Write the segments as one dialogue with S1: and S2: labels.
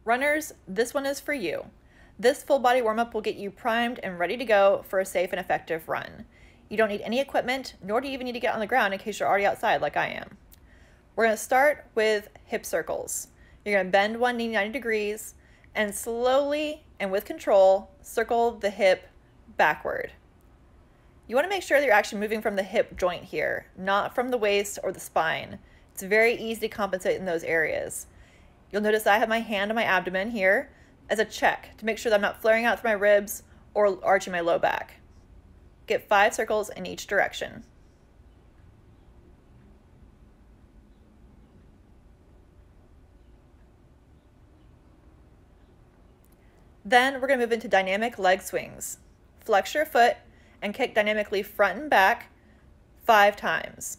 S1: Runners, this one is for you. This full body warm-up will get you primed and ready to go for a safe and effective run. You don't need any equipment, nor do you even need to get on the ground in case you're already outside like I am. We're going to start with hip circles. You're going to bend one knee 90 degrees and slowly and with control circle the hip backward. You want to make sure that you're actually moving from the hip joint here, not from the waist or the spine. It's very easy to compensate in those areas. You'll notice I have my hand on my abdomen here as a check to make sure that I'm not flaring out through my ribs or arching my low back. Get 5 circles in each direction. Then we're going to move into dynamic leg swings. Flex your foot and kick dynamically front and back 5 times.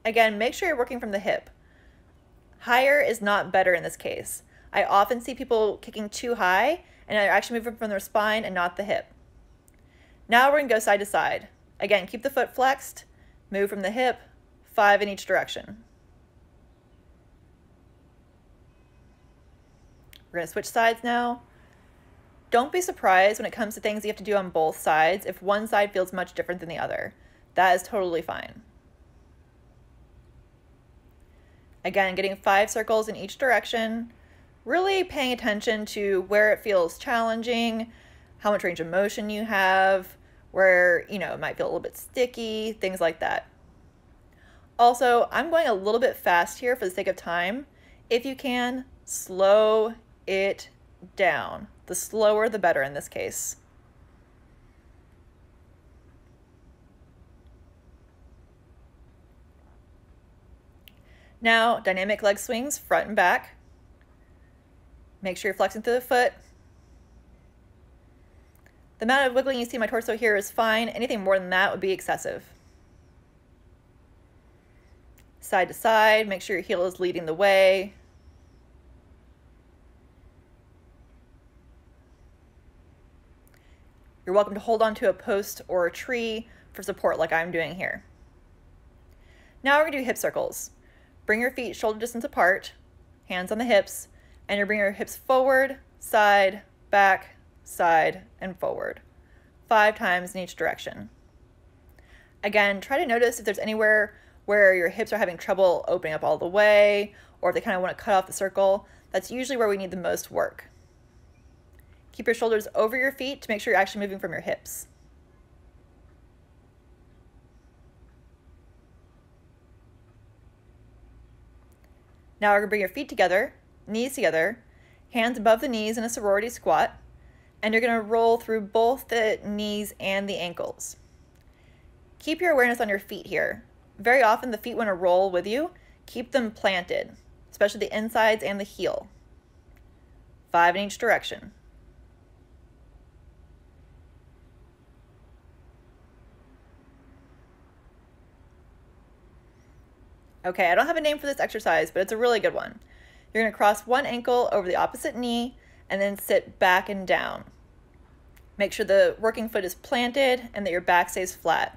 S1: Again, make sure you're working from the hip. Higher is not better in this case. I often see people kicking too high and they're actually moving from their spine and not the hip. Now we're going to go side to side. Again, keep the foot flexed, move from the hip, 5 in each direction. We're going to switch sides now. Don't be surprised when it comes to things you have to do on both sides if one side feels much different than the other. That is totally fine. Again, getting 5 circles in each direction, really paying attention to where it feels challenging, how much range of motion you have, where, it might feel a little bit sticky, things like that. Also, I'm going a little bit fast here for the sake of time. If you can, slow it down. The slower, the better in this case. Now, dynamic leg swings, front and back. Make sure you're flexing through the foot. The amount of wiggling you see in my torso here is fine. Anything more than that would be excessive. Side to side, make sure your heel is leading the way. You're welcome to hold on to a post or a tree for support like I'm doing here. Now we're going to do hip circles. Bring your feet shoulder distance apart, hands on the hips, and you're bringing your hips forward, side, back, side, and forward. 5 times in each direction. Again, try to notice if there's anywhere where your hips are having trouble opening up all the way, or if they kind of want to cut off the circle. That's usually where we need the most work. Keep your shoulders over your feet to make sure you're actually moving from your hips. Now we're going to bring your feet together, knees together, hands above the knees in a sorority squat, and you're going to roll through both the knees and the ankles. Keep your awareness on your feet here. Very often the feet want to roll with you. Keep them planted, especially the insides and the heel. 5 in each direction. Okay, I don't have a name for this exercise, but it's a really good one. You're going to cross one ankle over the opposite knee and then sit back and down. Make sure the working foot is planted and that your back stays flat.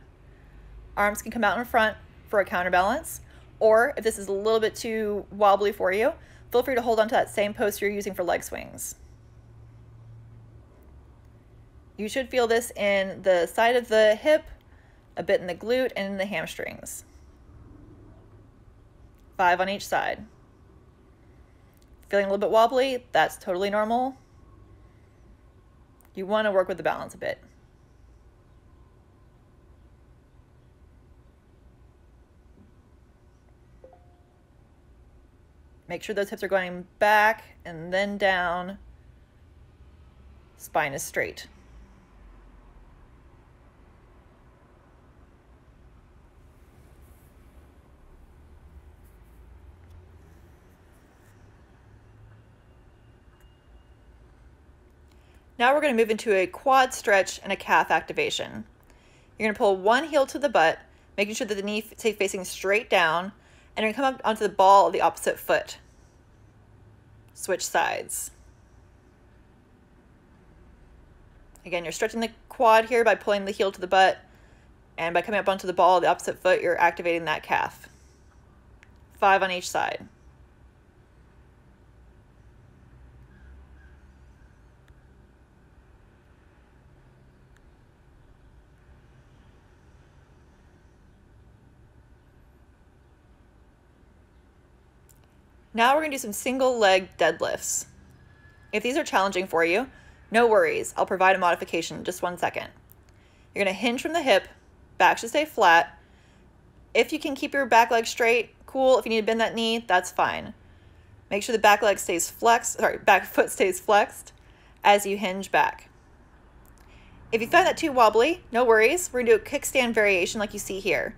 S1: Arms can come out in front for a counterbalance, or if this is a little bit too wobbly for you, feel free to hold on to that same post you're using for leg swings. You should feel this in the side of the hip, a bit in the glute, and in the hamstrings. 5 on each side. Feeling a little bit wobbly? That's totally normal. You want to work with the balance a bit. Make sure those hips are going back and then down. Spine is straight. Now we're going to move into a quad stretch and a calf activation. You're going to pull one heel to the butt, making sure that the knee stays facing straight down, and you're going to come up onto the ball of the opposite foot. Switch sides. Again, you're stretching the quad here by pulling the heel to the butt, and by coming up onto the ball of the opposite foot, you're activating that calf. 5 on each side. Now we're gonna do some single leg deadlifts. If these are challenging for you, no worries, I'll provide a modification in just 1 second. You're gonna hinge from the hip, back should stay flat. If you can keep your back leg straight, cool. If you need to bend that knee, that's fine. Make sure the back leg stays flexed, back foot stays flexed as you hinge back. If you find that too wobbly, no worries. We're gonna do a kickstand variation like you see here.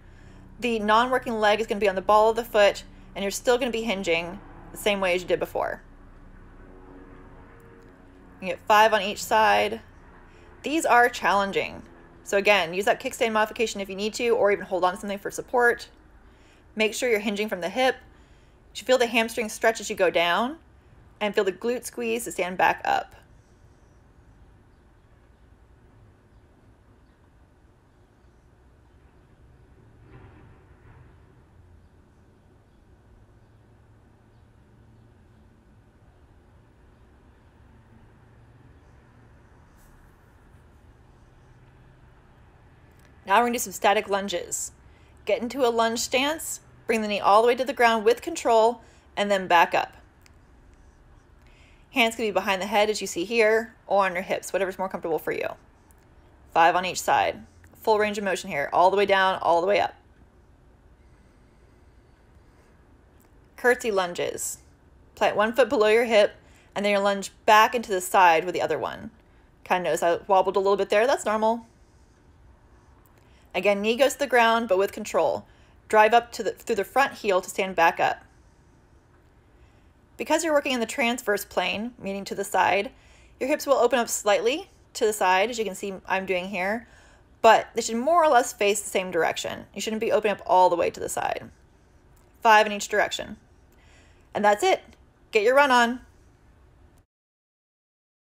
S1: The non-working leg is gonna be on the ball of the foot, and you're still gonna be hinging the same way as you did before. You get 5 on each side. These are challenging. So again, use that kickstand modification if you need to, or even hold on to something for support. Make sure you're hinging from the hip. You should feel the hamstring stretch as you go down, and feel the glute squeeze to stand back up. Now we're going to do some static lunges. Get into a lunge stance, bring the knee all the way to the ground with control, and then back up. Hands can be behind the head as you see here, or on your hips, whatever's more comfortable for you. 5 on each side. Full range of motion here, all the way down, all the way up. Curtsy lunges. Plant 1 foot below your hip, and then you lunge back into the side with the other one. Kind of notice I wobbled a little bit there, that's normal. Again, knee goes to the ground, but with control. Drive up to through the front heel to stand back up. Because you're working in the transverse plane, meaning to the side, your hips will open up slightly to the side, as you can see I'm doing here, but they should more or less face the same direction. You shouldn't be opening up all the way to the side. 5 in each direction. And that's it. Get your run on.